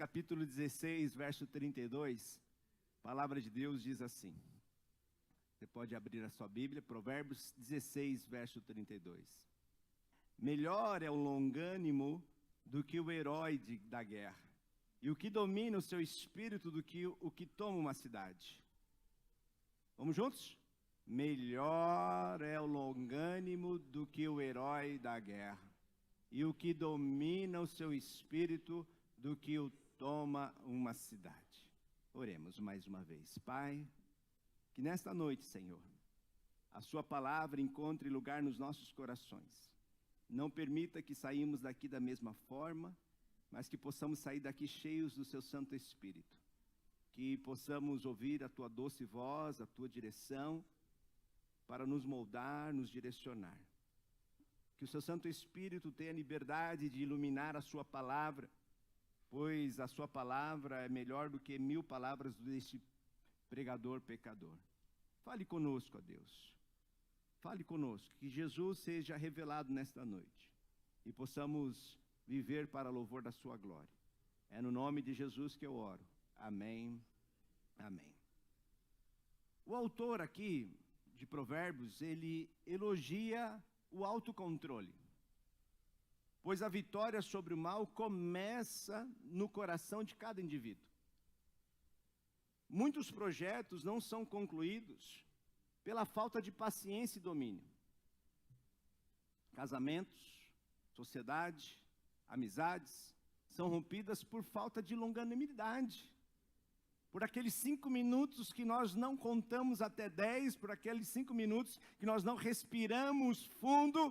capítulo 16, verso 32, a palavra de Deus diz assim. Você pode abrir a sua Bíblia, Provérbios 16, verso 32. Melhor é o longânimo do que o herói da guerra, e o que domina o seu espírito do que o que toma uma cidade. Vamos juntos? Melhor é o longânimo do que o herói da guerra, e o que domina o seu espírito do que o toma uma cidade. Oremos mais uma vez. Pai, que nesta noite, Senhor, a sua palavra encontre lugar nos nossos corações. Não permita que saímos daqui da mesma forma, mas que possamos sair daqui cheios do seu Santo Espírito. Que possamos ouvir a tua doce voz, a tua direção, para nos moldar, nos direcionar. Que o seu Santo Espírito tenha liberdade de iluminar a sua palavra, pois a sua palavra é melhor do que 1000 palavras deste pregador pecador. Fale conosco, ó Deus. Fale conosco, que Jesus seja revelado nesta noite e possamos viver para louvor da sua glória. É no nome de Jesus que eu oro. Amém. Amém. O autor aqui de Provérbios, ele elogia o autocontrole. Pois a vitória sobre o mal começa no coração de cada indivíduo. Muitos projetos não são concluídos pela falta de paciência e domínio. Casamentos, sociedade, amizades são rompidas por falta de longanimidade. Por aqueles 5 minutos que nós não contamos até 10, por aqueles 5 minutos que nós não respiramos fundo,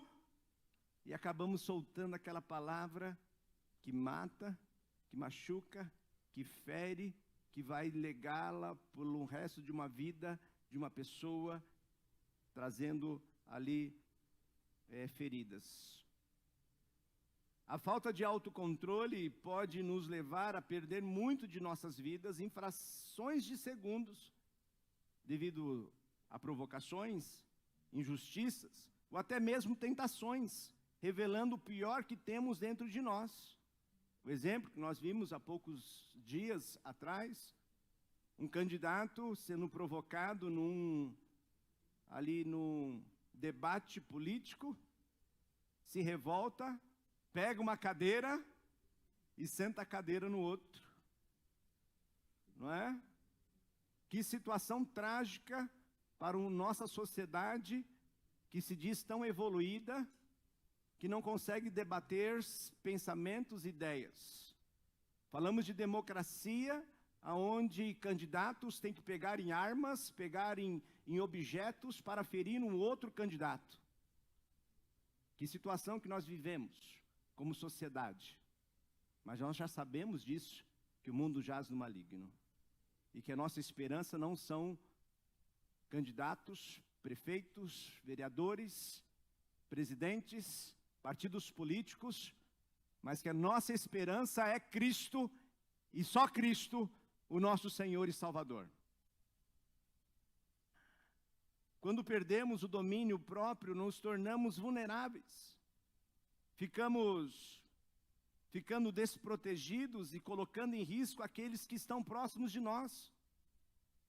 e acabamos soltando aquela palavra que mata, que machuca, que fere, que vai legá-la pelo resto de uma vida, de uma pessoa, trazendo ali feridas. A falta de autocontrole pode nos levar a perder muito de nossas vidas em frações de segundos, devido a provocações, injustiças, ou até mesmo tentações, revelando o pior que temos dentro de nós. O exemplo que nós vimos há poucos dias atrás, um candidato sendo provocado num debate político, se revolta, pega uma cadeira e senta a cadeira no outro. Não é? Que situação trágica para a nossa sociedade, que se diz tão evoluída, que não consegue debater pensamentos e ideias. Falamos de democracia, onde candidatos têm que pegar em armas, pegar em objetos para ferir um outro candidato. Que situação que nós vivemos como sociedade. Mas nós já sabemos disso, que o mundo jaz no maligno. E que a nossa esperança não são candidatos, prefeitos, vereadores, presidentes, partidos políticos, mas que a nossa esperança é Cristo, e só Cristo, o nosso Senhor e Salvador. Quando perdemos o domínio próprio, nos tornamos vulneráveis. Ficamos ficando desprotegidos e colocando em risco aqueles que estão próximos de nós.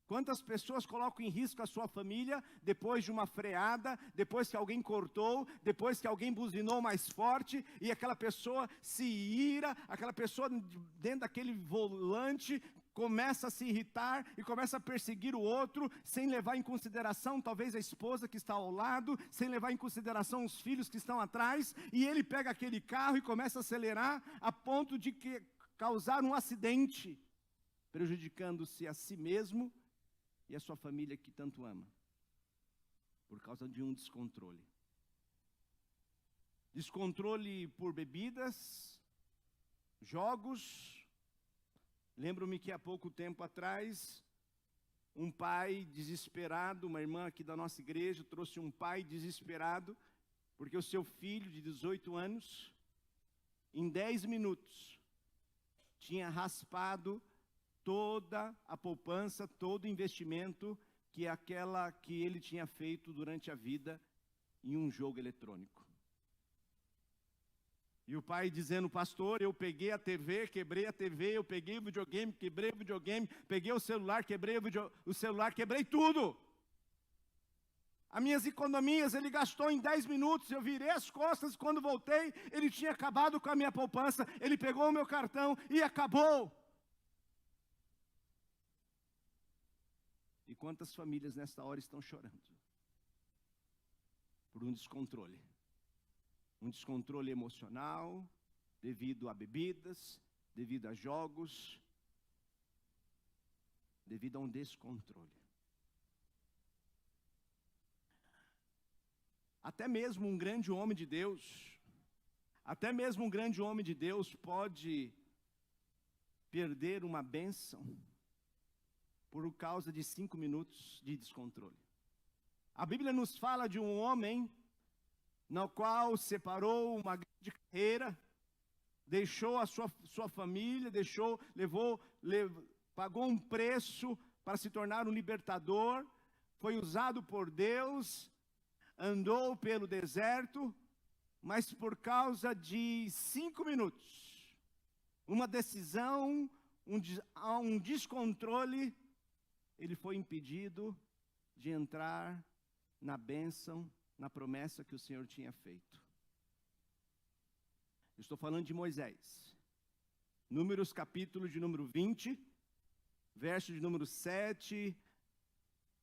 Quantas pessoas colocam em risco a sua família depois de uma freada, depois que alguém cortou, depois que alguém buzinou mais forte, e aquela pessoa se ira, aquela pessoa dentro daquele volante começa a se irritar e começa a perseguir o outro, sem levar em consideração talvez a esposa que está ao lado, sem levar em consideração os filhos que estão atrás, e ele pega aquele carro e começa a acelerar a ponto de causar um acidente, prejudicando-se a si mesmo e a sua família que tanto ama, por causa de um descontrole. Descontrole por bebidas, jogos. Lembro-me que há pouco tempo atrás, um pai desesperado, uma irmã aqui da nossa igreja, trouxe um pai desesperado, porque o seu filho de 18 anos, em 10 minutos, tinha raspado toda a poupança, todo o investimento que ele tinha feito durante a vida em um jogo eletrônico. E o pai dizendo, pastor, eu peguei a TV, quebrei a TV, eu peguei o videogame, quebrei o videogame, peguei o celular, quebrei o celular, quebrei tudo. As minhas economias ele gastou em 10 minutos, eu virei as costas, quando voltei, ele tinha acabado com a minha poupança, ele pegou o meu cartão e acabou. E quantas famílias nesta hora estão chorando? Por um descontrole. Um descontrole emocional, devido a bebidas, devido a jogos, devido a um descontrole. Até mesmo um grande homem de Deus, pode perder uma bênção por causa de 5 minutos de descontrole. A Bíblia nos fala de um homem no qual separou uma grande carreira, deixou a sua família, pagou um preço para se tornar um libertador, foi usado por Deus, andou pelo deserto, mas por causa de 5 minutos, uma decisão, um descontrole, ele foi impedido de entrar na bênção, na promessa que o Senhor tinha feito. Eu estou falando de Moisés. Números, capítulo de número 20, verso de número 7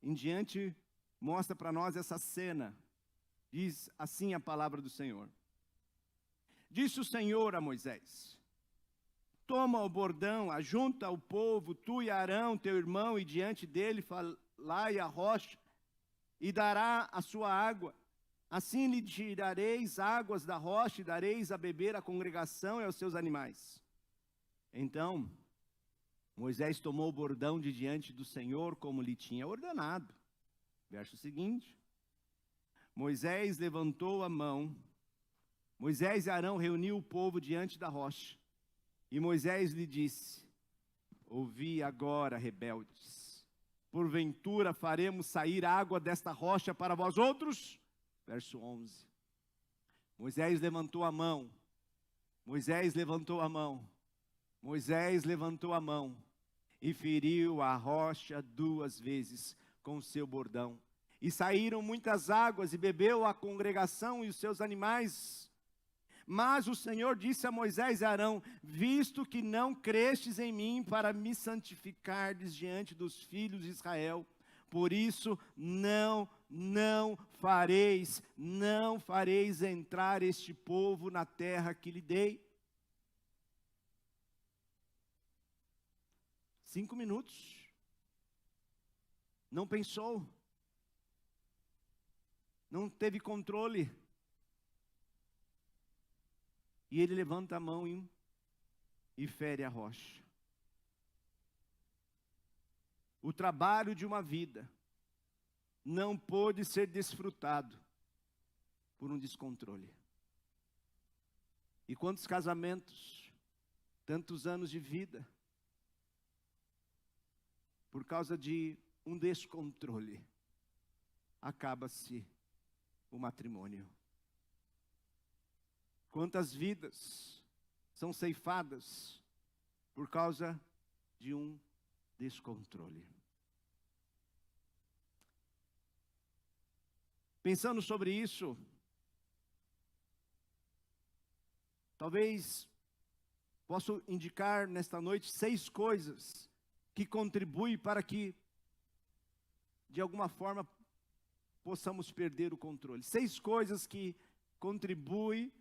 em diante, mostra para nós essa cena. Diz assim a palavra do Senhor. Disse o Senhor a Moisés: toma o bordão, ajunta o povo, tu e Arão, teu irmão, e diante dele falai a rocha, e dará a sua água. Assim lhe tirareis águas da rocha, e dareis a beber à congregação e aos seus animais. Então, Moisés tomou o bordão de diante do Senhor, como lhe tinha ordenado. Verso seguinte. Moisés levantou a mão. Moisés e Arão reuniu o povo diante da rocha. E Moisés lhe disse: ouvi agora, rebeldes, porventura faremos sair água desta rocha para vós outros? Verso 11. Moisés levantou a mão. Moisés levantou a mão. Moisés levantou a mão e feriu a rocha 2 vezes com o seu bordão. E saíram muitas águas, e bebeu a congregação e os seus animais. Mas o Senhor disse a Moisés e Arão: visto que não crestes em mim para me santificardes diante dos filhos de Israel, por isso não fareis entrar este povo na terra que lhe dei. 5 minutos. Não pensou. Não teve controle. E ele levanta a mão e fere a rocha. O trabalho de uma vida não pôde ser desfrutado por um descontrole. E quantos casamentos, tantos anos de vida, por causa de um descontrole, acaba-se o matrimônio. Quantas vidas são ceifadas por causa de um descontrole. Pensando sobre isso, talvez posso indicar nesta noite 6 coisas que contribuem para que, de alguma forma, possamos perder o controle. 6 coisas que contribuem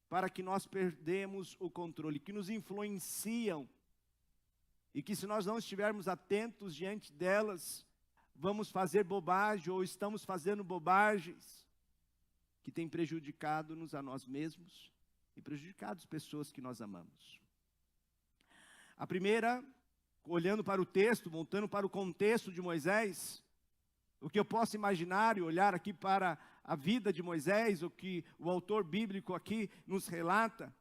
para que nós perdemos o controle, que nos influenciam, e que se nós não estivermos atentos diante delas, vamos fazer bobagem, ou estamos fazendo bobagens, que têm prejudicado-nos a nós mesmos, e prejudicado as pessoas que nós amamos. A primeira, olhando para o texto, voltando para o contexto de Moisés, o que eu posso imaginar e olhar aqui para a vida de Moisés, o que o autor bíblico aqui nos relata,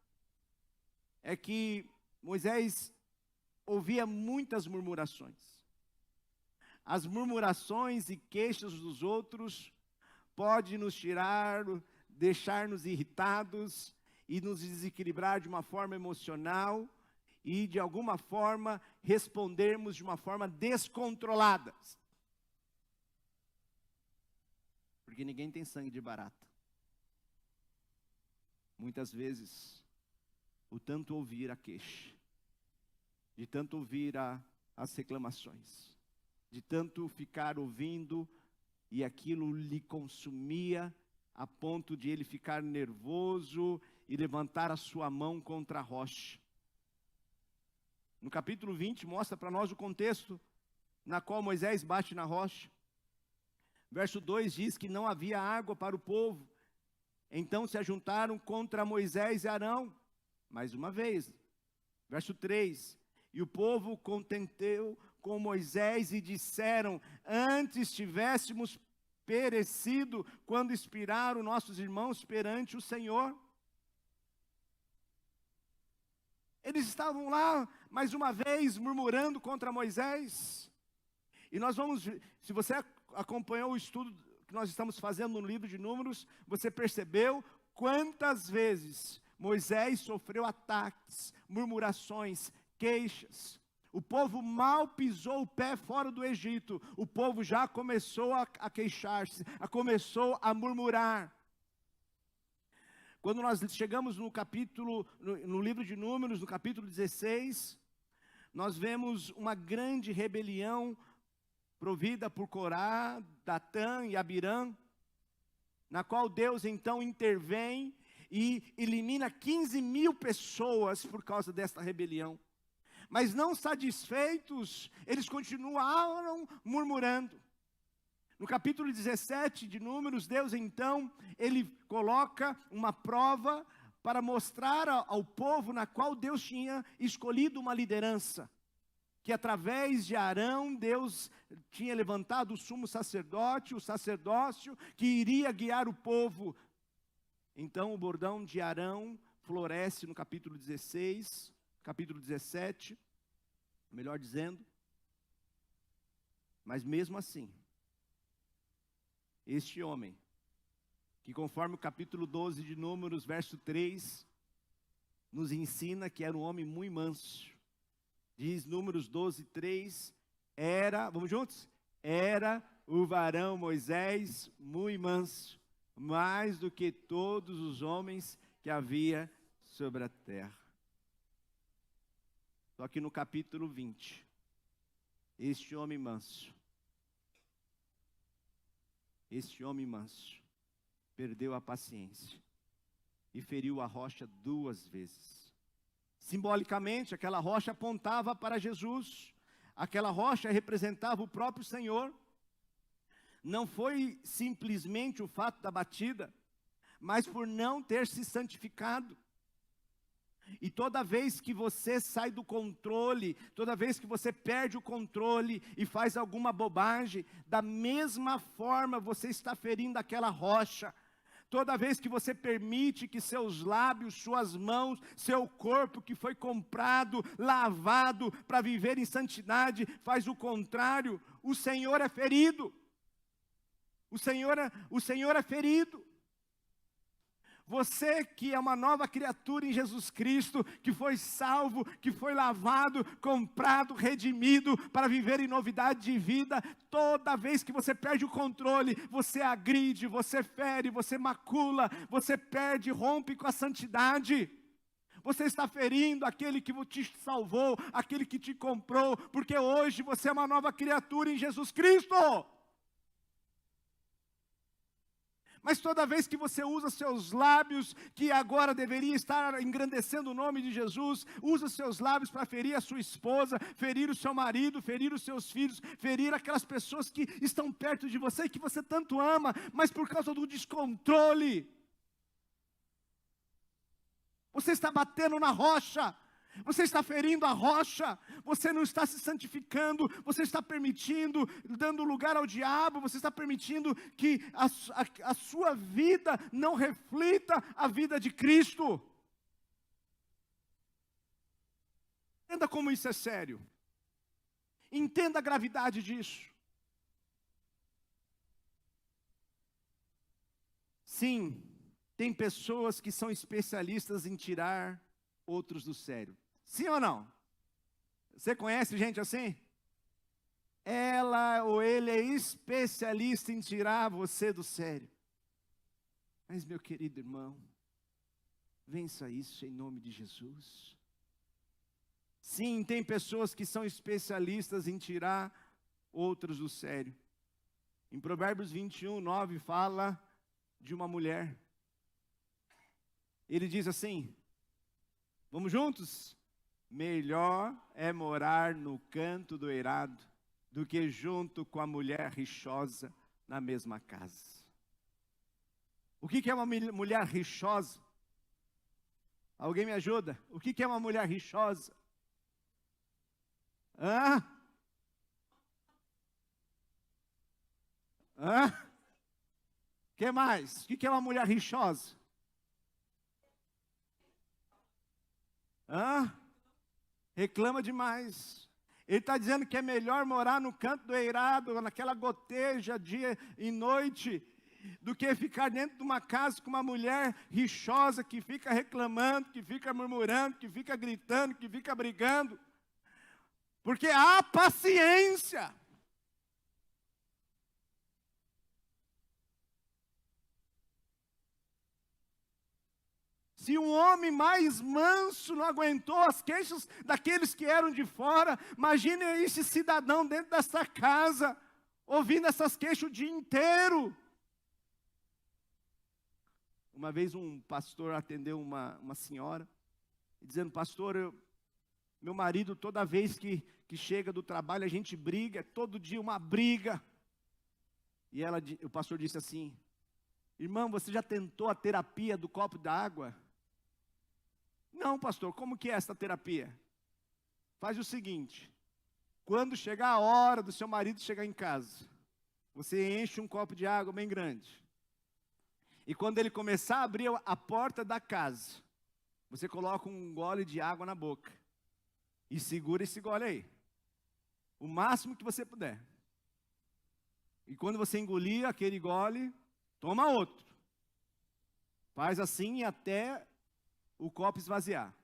é que Moisés ouvia muitas murmurações. As murmurações e queixas dos outros podem nos tirar, deixar-nos irritados e nos desequilibrar de uma forma emocional e, de alguma forma, respondermos de uma forma descontrolada. Porque ninguém tem sangue de barata. Muitas vezes, o tanto ouvir a queixa, de tanto ouvir as reclamações, de tanto ficar ouvindo, e aquilo lhe consumia, a ponto de ele ficar nervoso e levantar a sua mão contra a rocha. No capítulo 20 mostra para nós o contexto na qual Moisés bate na rocha. Verso 2 diz que não havia água para o povo. Então se ajuntaram contra Moisés e Arão, mais uma vez. Verso 3, e o povo contendeu com Moisés e disseram: antes tivéssemos perecido quando expiraram nossos irmãos perante o Senhor. Eles estavam lá, mais uma vez, murmurando contra Moisés. E nós vamos, se você acompanhou o estudo que nós estamos fazendo no livro de Números, você percebeu quantas vezes Moisés sofreu ataques, murmurações, queixas. O povo mal pisou o pé fora do Egito, o povo já começou a queixar-se, começou a murmurar. Quando nós chegamos no livro de Números, no capítulo 16, nós vemos uma grande rebelião provida por Corá, Datã e Abirã, na qual Deus então intervém e elimina 15.000 pessoas por causa desta rebelião. Mas não satisfeitos, eles continuaram murmurando. No capítulo 17 de Números, Deus então, ele coloca uma prova para mostrar ao povo na qual Deus tinha escolhido uma liderança. Que através de Arão, Deus tinha levantado o sumo sacerdote, o sacerdócio, que iria guiar o povo. Então o bordão de Arão floresce no capítulo 16, capítulo 17, melhor dizendo. Mas mesmo assim, este homem, que conforme o capítulo 12 de Números, verso 3, nos ensina que era um homem muito manso. Diz Números 12, 3, vamos juntos? Era o varão Moisés muito manso, mais do que todos os homens que havia sobre a terra. Só que no capítulo 20, este homem manso, perdeu a paciência e feriu a rocha 2 vezes. Simbolicamente, aquela rocha apontava para Jesus, aquela rocha representava o próprio Senhor. Não foi simplesmente o fato da batida, mas por não ter se santificado. E toda vez que você sai do controle, toda vez que você perde o controle e faz alguma bobagem, da mesma forma você está ferindo aquela rocha. Toda vez que você permite que seus lábios, suas mãos, seu corpo que foi comprado, lavado para viver em santidade, faz o contrário, o Senhor é ferido. O Senhor é ferido. Você que é uma nova criatura em Jesus Cristo, que foi salvo, que foi lavado, comprado, redimido, para viver em novidade de vida, toda vez que você perde o controle, você agride, você fere, você macula, você perde, rompe com a santidade. Você está ferindo aquele que te salvou, aquele que te comprou, porque hoje você é uma nova criatura em Jesus Cristo. Mas toda vez que você usa seus lábios, que agora deveria estar engrandecendo o nome de Jesus, usa seus lábios para ferir a sua esposa, ferir o seu marido, ferir os seus filhos, ferir aquelas pessoas que estão perto de você e que você tanto ama, mas por causa do descontrole, você está batendo na rocha. Você está ferindo a rocha, você não está se santificando, você está permitindo, dando lugar ao diabo, você está permitindo que a sua vida não reflita a vida de Cristo. Entenda como isso é sério. Entenda a gravidade disso. Sim, tem pessoas que são especialistas em tirar outros do sério. Sim ou não? Você conhece gente assim? Ela ou ele é especialista em tirar você do sério. Mas, meu querido irmão, vença isso em nome de Jesus. Sim, tem pessoas que são especialistas em tirar outros do sério. Em Provérbios 21, 9, fala de uma mulher. Ele diz assim, vamos juntos? Melhor é morar no canto do eirado do que junto com a mulher rixosa na mesma casa. O que é uma mulher rixosa? Alguém me ajuda? O que é uma mulher rixosa? Hã? Hã? O que mais? O que é uma mulher rixosa? Hã? Reclama demais. Ele está dizendo que é melhor morar no canto do eirado, naquela goteja, dia e noite, do que ficar dentro de uma casa com uma mulher rixosa, que fica reclamando, que fica murmurando, que fica gritando, que fica brigando. Porque há paciência. Se um homem mais manso não aguentou as queixas daqueles que eram de fora, imagine esse cidadão dentro dessa casa, ouvindo essas queixas o dia inteiro. Uma vez um pastor atendeu uma senhora, dizendo, pastor, meu marido toda vez que chega do trabalho a gente briga, é todo dia uma briga. E o pastor disse assim, irmão, você já tentou a terapia do copo d'água? Não, pastor, como que é essa terapia? Faz o seguinte, quando chegar a hora do seu marido chegar em casa, você enche um copo de água bem grande. E quando ele começar a abrir a porta da casa, você coloca um gole de água na boca. E segura esse gole aí. O máximo que você puder. E quando você engolir aquele gole, toma outro. Faz assim até o copo esvaziar.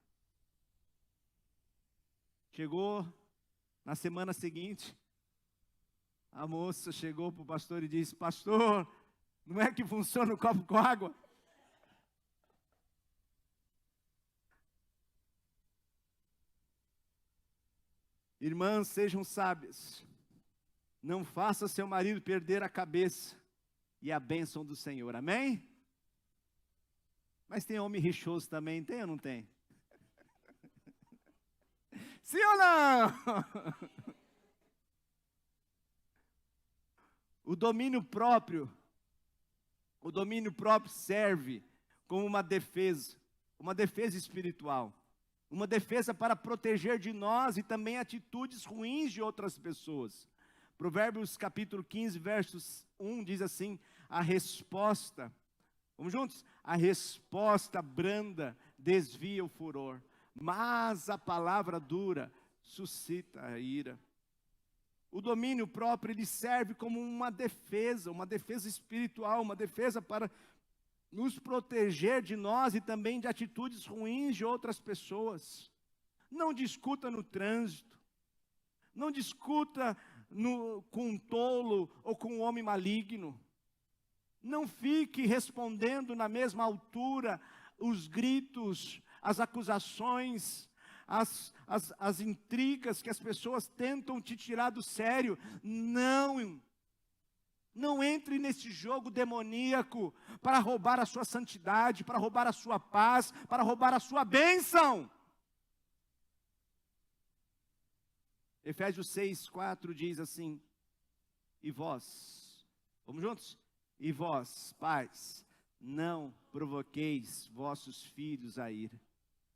Chegou na semana seguinte, a moça chegou para o pastor e disse, pastor, não é que funciona o copo com água? Irmãs, sejam sábias. Não faça seu marido perder a cabeça e a bênção do Senhor. Amém? Mas tem homem rixoso também, tem ou não tem? Sim ou não? O domínio próprio serve como uma defesa espiritual. Uma defesa para proteger de nós e também atitudes ruins de outras pessoas. Provérbios capítulo 15, versos 1 diz assim, a resposta, vamos juntos? A resposta branda desvia o furor, mas a palavra dura suscita a ira. O domínio próprio, ele serve como uma defesa espiritual, uma defesa para nos proteger de nós e também de atitudes ruins de outras pessoas. Não discuta no trânsito, não discuta com um tolo ou com um homem maligno. Não fique respondendo na mesma altura os gritos, as acusações, as intrigas que as pessoas tentam te tirar do sério. Não entre nesse jogo demoníaco para roubar a sua santidade, para roubar a sua paz, para roubar a sua bênção. Efésios 6, 4 diz assim, e vós, vamos juntos? E vós, pais, não provoqueis vossos filhos a ira,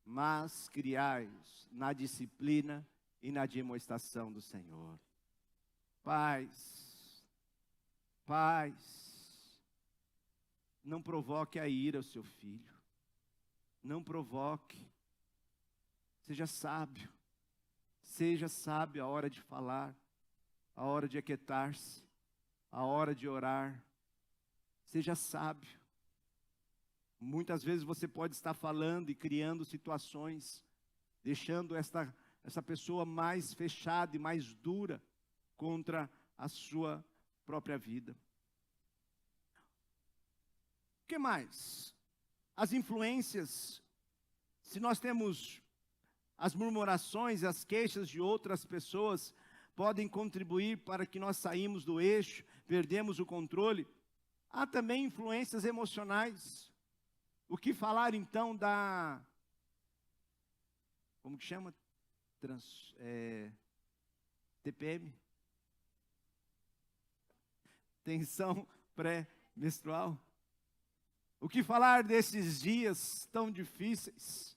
mas criai-os na disciplina e na demonstração do Senhor. Pais, não provoque a ira ao seu filho. Não provoque. Seja sábio. Seja sábio a hora de falar, a hora de aquietar-se, a hora de orar. Seja sábio. Muitas vezes você pode estar falando e criando situações, deixando essa pessoa mais fechada e mais dura contra a sua própria vida. O que mais? As influências. Se nós temos as murmurações, as queixas de outras pessoas, podem contribuir para que nós saímos do eixo, perdemos o controle. Há também influências emocionais. O que falar então da, como que chama? TPM? Tensão pré-menstrual. O que falar desses dias tão difíceis?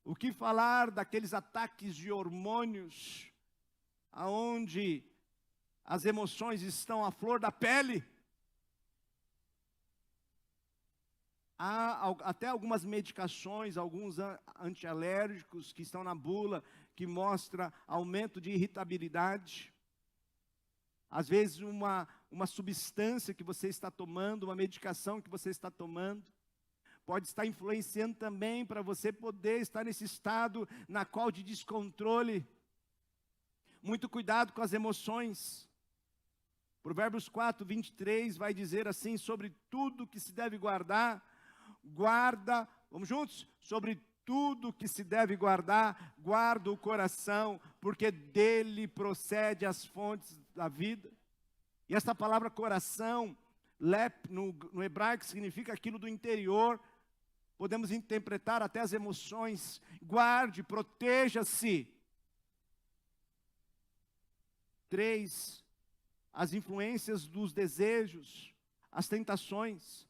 O que falar daqueles ataques de hormônios, aonde as emoções estão à flor da pele? Há até algumas medicações, alguns antialérgicos que estão na bula, que mostra aumento de irritabilidade. Às vezes uma substância que você está tomando, uma medicação que você está tomando, pode estar influenciando também para você poder estar nesse estado na qual de descontrole. Muito cuidado com as emoções. Provérbios 4, 23 vai dizer assim: sobre tudo que se deve guardar, guarda, vamos juntos? Sobre tudo que se deve guardar, guarda o coração, porque dele procede as fontes da vida. E essa palavra coração, lep, no hebraico significa aquilo do interior. Podemos interpretar até as emoções. Guarde, proteja-se. 3, as influências dos desejos, as tentações.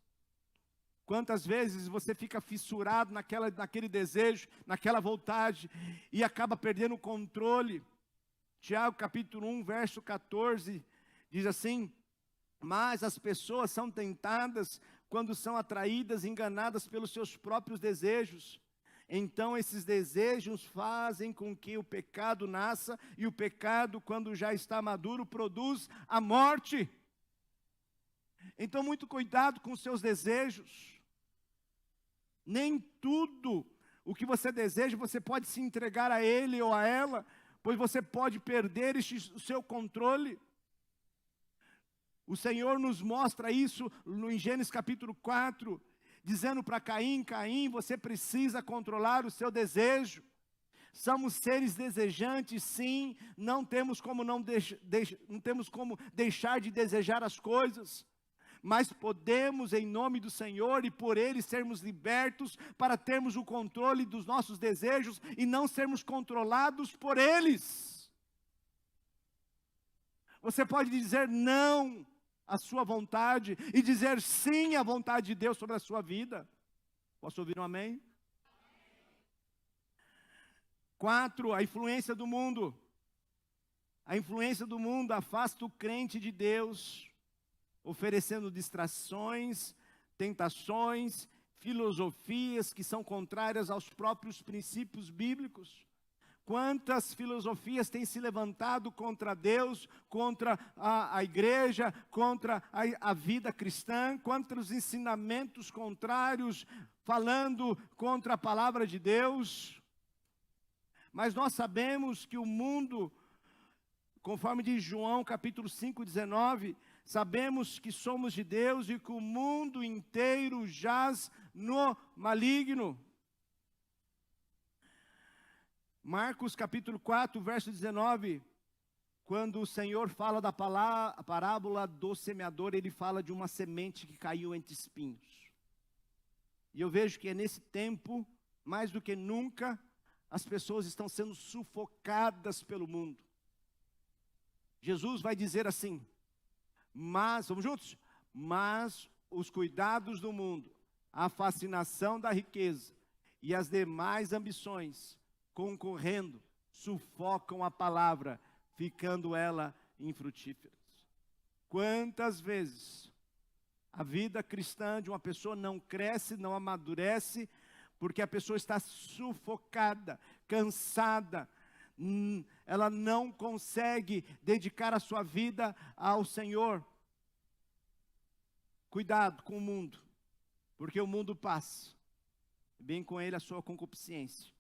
Quantas vezes você fica fissurado naquele desejo, naquela vontade, e acaba perdendo o controle. Tiago capítulo 1, verso 14, diz assim: mas as pessoas são tentadas quando são atraídas, enganadas pelos seus próprios desejos. Então esses desejos fazem com que o pecado nasça, e o pecado, quando já está maduro, produz a morte. Então muito cuidado com os seus desejos. Nem tudo o que você deseja, você pode se entregar a ele ou a ela, pois você pode perder o seu controle. O Senhor nos mostra isso em Gênesis capítulo 4, dizendo para Caim: Caim, você precisa controlar o seu desejo. Somos seres desejantes, sim, não temos como deixar de desejar as coisas, mas podemos, em nome do Senhor e por Ele, sermos libertos para termos o controle dos nossos desejos e não sermos controlados por eles. Você pode dizer não à sua vontade e dizer sim à vontade de Deus sobre a sua vida. Posso ouvir um amém? 4, a influência do mundo. A influência do mundo afasta o crente de Deus, oferecendo distrações, tentações, filosofias que são contrárias aos próprios princípios bíblicos. Quantas filosofias têm se levantado contra Deus, contra a igreja, contra a vida cristã, quantos ensinamentos contrários, falando contra a palavra de Deus. Mas nós sabemos que o mundo, conforme diz João capítulo 5, 19, sabemos que somos de Deus e que o mundo inteiro jaz no maligno. Marcos capítulo 4, verso 19, quando o Senhor fala da parábola do semeador, Ele fala de uma semente que caiu entre espinhos. E eu vejo que é nesse tempo, mais do que nunca, as pessoas estão sendo sufocadas pelo mundo. Jesus vai dizer assim: mas, vamos juntos? Mas os cuidados do mundo, a fascinação da riqueza e as demais ambições, concorrendo, sufocam a palavra, ficando ela infrutífera. Quantas vezes a vida cristã de uma pessoa não cresce, não amadurece, porque a pessoa está sufocada, cansada, ela não consegue dedicar a sua vida ao Senhor. Cuidado com o mundo. Porque o mundo passa, bem com ele a sua concupiscência.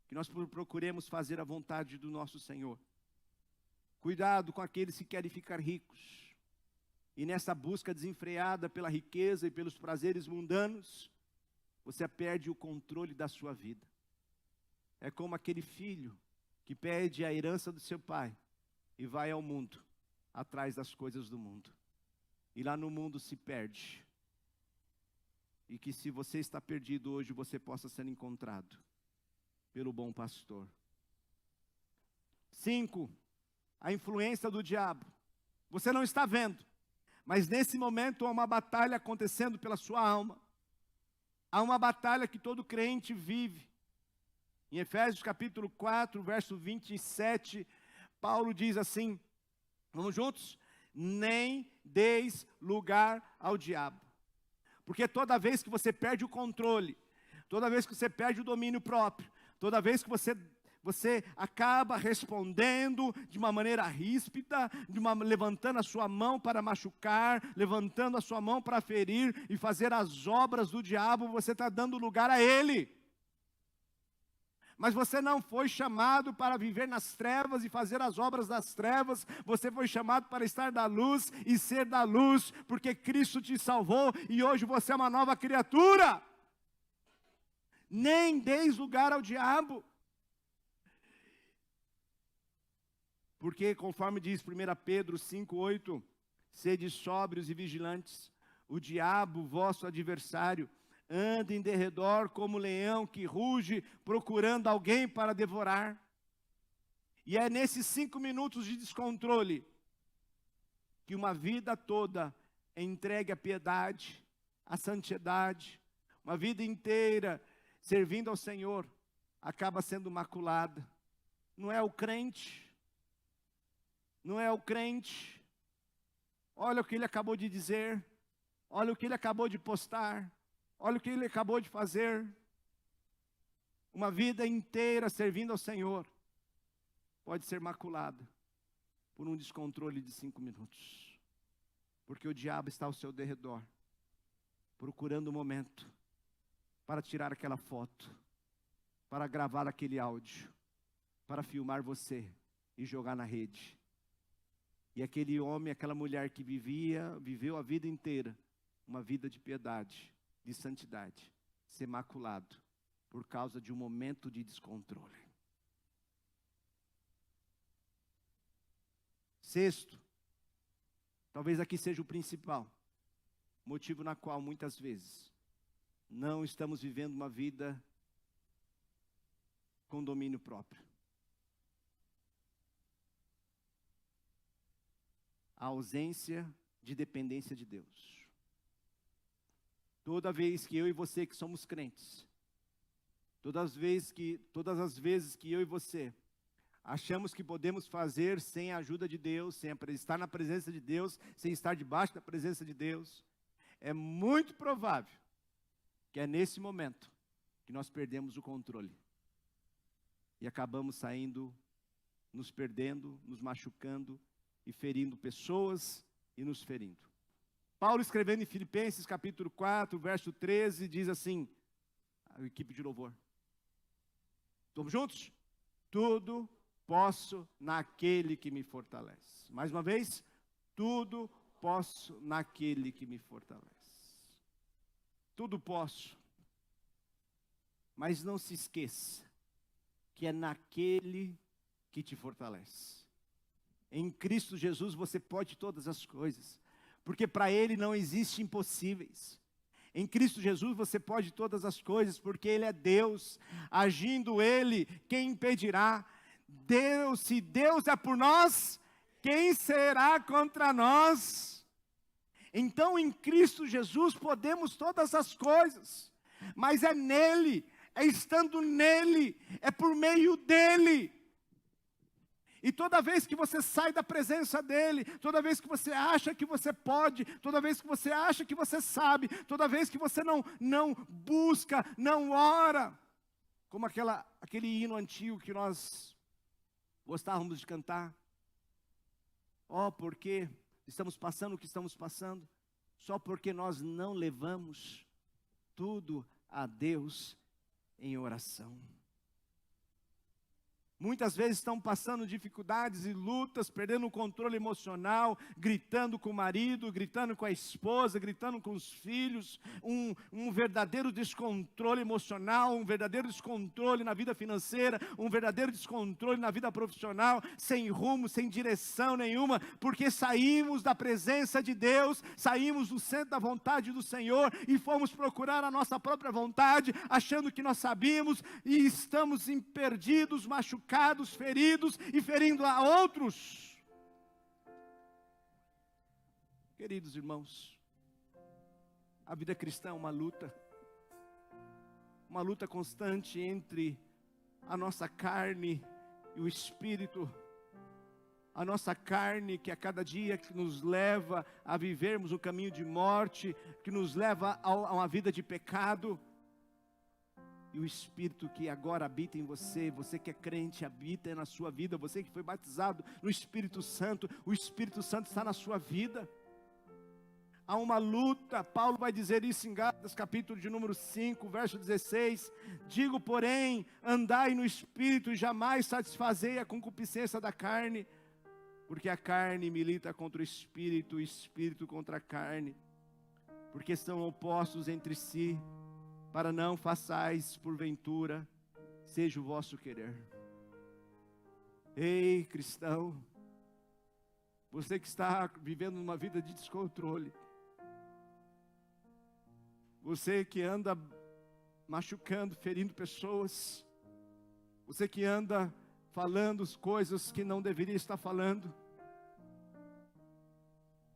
Que nós procuremos fazer a vontade do nosso Senhor. Cuidado com aqueles que querem ficar ricos. E nessa busca desenfreada pela riqueza e pelos prazeres mundanos, você perde o controle da sua vida. É como aquele filho que pede a herança do seu pai e vai ao mundo, atrás das coisas do mundo. E lá no mundo se perde. E que se você está perdido hoje, você possa ser encontrado pelo bom pastor. 5. A influência do diabo. Você não está vendo, mas nesse momento há uma batalha acontecendo pela sua alma. Há uma batalha que todo crente vive. Em Efésios capítulo 4, verso 27, Paulo diz assim, vamos juntos? Nem deis lugar ao diabo. Porque toda vez que você perde o controle, toda vez que você perde o domínio próprio, toda vez que você acaba respondendo de uma maneira ríspida, levantando a sua mão para machucar, levantando a sua mão para ferir e fazer as obras do diabo, você está dando lugar a ele. Mas você não foi chamado para viver nas trevas e fazer as obras das trevas, você foi chamado para estar da luz e ser da luz, porque Cristo te salvou e hoje você é uma nova criatura. Nem deis lugar ao diabo. Porque, conforme diz 1 Pedro 5,8, sede sóbrios e vigilantes, o diabo, vosso adversário, anda em derredor como leão que ruge, procurando alguém para devorar. E é nesses 5 minutos de descontrole, que uma vida toda é entregue à piedade, à santidade, uma vida inteira servindo ao Senhor, acaba sendo maculada. Não é o crente. Não é o crente. Olha o que ele acabou de dizer. Olha o que ele acabou de postar. Olha o que ele acabou de fazer. Uma vida inteira servindo ao Senhor pode ser maculada por um descontrole de 5 minutos. Porque o diabo está ao seu derredor, procurando o momento para tirar aquela foto, para gravar aquele áudio, para filmar você e jogar na rede. E aquele homem, aquela mulher que viveu a vida inteira, uma vida de piedade, de santidade, ser maculado por causa de um momento de descontrole. 6, talvez aqui seja o principal, motivo na qual muitas vezes não estamos vivendo uma vida com domínio próprio. A ausência de dependência de Deus. Toda vez que eu e você que somos crentes, todas as vezes que eu e você achamos que podemos fazer sem a ajuda de Deus, sem estar na presença de Deus, sem estar debaixo da presença de Deus, é muito provável que é nesse momento que nós perdemos o controle e acabamos saindo, nos perdendo, nos machucando e ferindo pessoas e nos ferindo. Paulo, escrevendo em Filipenses capítulo 4, verso 13, diz assim, a equipe de louvor. Estamos juntos? Tudo posso naquele que me fortalece. Mais uma vez, tudo posso naquele que me fortalece. Tudo posso. Mas não se esqueça que é naquele que te fortalece. Em Cristo Jesus você pode todas as coisas, porque para Ele não existe impossíveis. Em Cristo Jesus você pode todas as coisas, porque Ele é Deus. Agindo Ele, quem impedirá? Deus, se Deus é por nós, quem será contra nós? Então em Cristo Jesus podemos todas as coisas, mas é nele, é estando nele, é por meio dele. E toda vez que você sai da presença dele, toda vez que você acha que você pode, toda vez que você acha que você sabe, toda vez que você não busca, não ora, como aquele hino antigo que nós gostávamos de cantar. Porque estamos passando o que estamos passando, só porque nós não levamos tudo a Deus em oração. Muitas vezes estão passando dificuldades e lutas, perdendo o controle emocional, gritando com o marido, gritando com a esposa, gritando com os filhos, um verdadeiro descontrole emocional, um verdadeiro descontrole na vida financeira, um verdadeiro descontrole na vida profissional, sem rumo, sem direção nenhuma, porque saímos da presença de Deus, saímos do centro da vontade do Senhor e fomos procurar a nossa própria vontade, achando que nós sabíamos e estamos perdidos, machucados, feridos e ferindo a outros. Queridos irmãos, a vida cristã é uma luta constante entre a nossa carne e o Espírito. A nossa carne que a cada dia que nos leva a vivermos um caminho de morte, que nos leva a uma vida de pecado. E o Espírito que agora habita em você, você que é crente, habita na sua vida, você que foi batizado no Espírito Santo, o Espírito Santo está na sua vida. Há uma luta, Paulo vai dizer isso em Gálatas, capítulo de número 5, verso 16. Digo, porém, andai no Espírito e jamais satisfazei a concupiscência da carne, porque a carne milita contra o Espírito contra a carne, porque são opostos entre si, para não façais, porventura, seja o vosso querer. Ei, cristão, você que está vivendo uma vida de descontrole, você que anda machucando, ferindo pessoas, você que anda falando coisas que não deveria estar falando,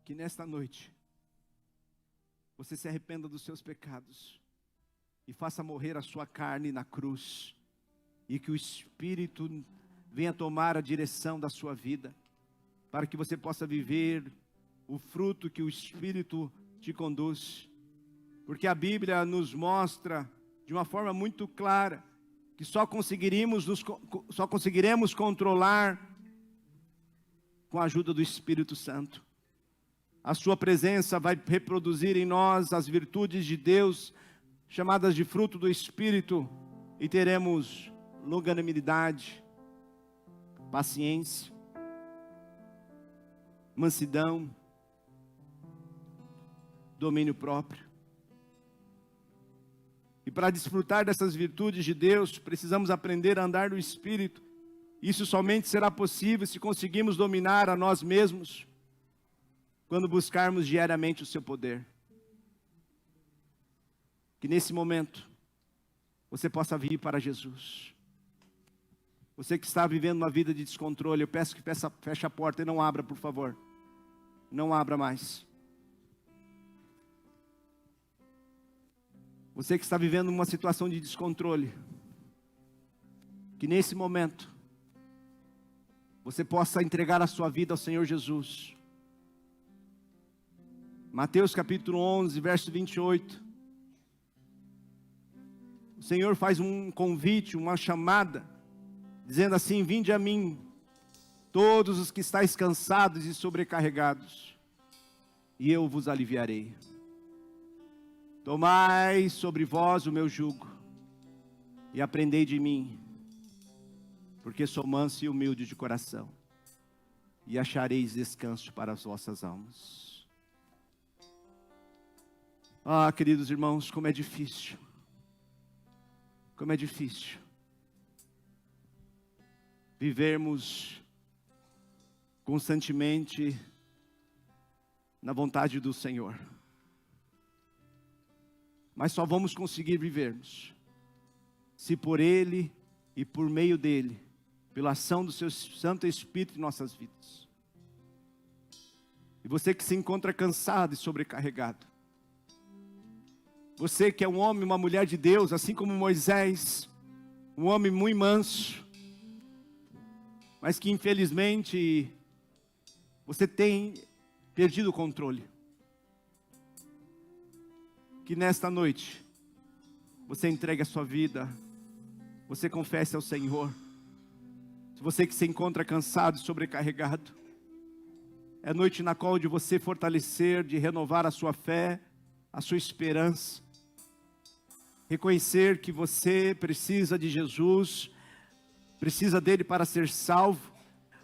que nesta noite, você se arrependa dos seus pecados, e faça morrer a sua carne na cruz, e que o Espírito venha tomar a direção da sua vida, para que você possa viver o fruto que o Espírito te conduz, porque a Bíblia nos mostra de uma forma muito clara, que só conseguiremos controlar com a ajuda do Espírito Santo. A sua presença vai reproduzir em nós as virtudes de Deus, chamadas de fruto do Espírito, e teremos longanimidade, paciência, mansidão, domínio próprio. E para desfrutar dessas virtudes de Deus, precisamos aprender a andar no Espírito. Isso somente será possível se conseguirmos dominar a nós mesmos, quando buscarmos diariamente o seu poder. Que nesse momento, você possa vir para Jesus. Você que está vivendo uma vida de descontrole, eu peço que feche a porta e não abra, por favor. Não abra mais. Você que está vivendo uma situação de descontrole, que nesse momento, você possa entregar a sua vida ao Senhor Jesus. Mateus capítulo 11, verso 28. O Senhor faz um convite, uma chamada, dizendo assim: vinde a mim, todos os que estáis cansados e sobrecarregados, e eu vos aliviarei. Tomai sobre vós o meu jugo, e aprendei de mim, porque sou manso e humilde de coração, e achareis descanso para as vossas almas. Ah, queridos irmãos, como é difícil. Como é difícil vivermos constantemente na vontade do Senhor. Mas só vamos conseguir vivermos se por Ele e por meio dEle, pela ação do seu Santo Espírito em nossas vidas. E você que se encontra cansado e sobrecarregado, você que é um homem, uma mulher de Deus, assim como Moisés, um homem muito manso, mas que infelizmente você tem perdido o controle. Que nesta noite você entregue a sua vida, você confesse ao Senhor. Se você que se encontra cansado e sobrecarregado, É noite na qual de você fortalecer, de renovar a sua fé, a sua esperança. Reconhecer que você precisa de Jesus, precisa dele para ser salvo,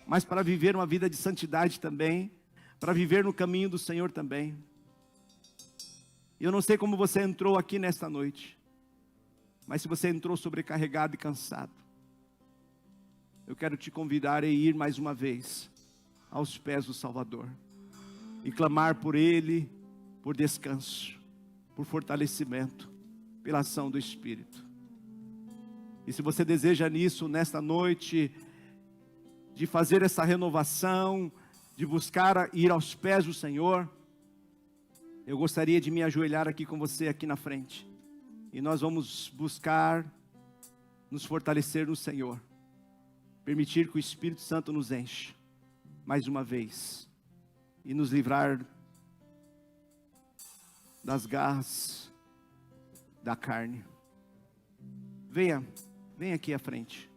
mas para viver uma vida de santidade também, para viver no caminho do Senhor também. Eu não sei como você entrou aqui nesta noite, mas se você entrou sobrecarregado e cansado, eu quero te convidar a ir mais uma vez aos pés do Salvador e clamar por Ele, por descanso, por fortalecimento, pela ação do Espírito. E se você deseja nisso, nesta noite, de fazer essa renovação, de buscar ir aos pés do Senhor, eu gostaria de me ajoelhar aqui com você, aqui na frente. E nós vamos buscar nos fortalecer no Senhor. Permitir que o Espírito Santo nos enche, mais uma vez. E nos livrar das garras da carne. Venha aqui à frente.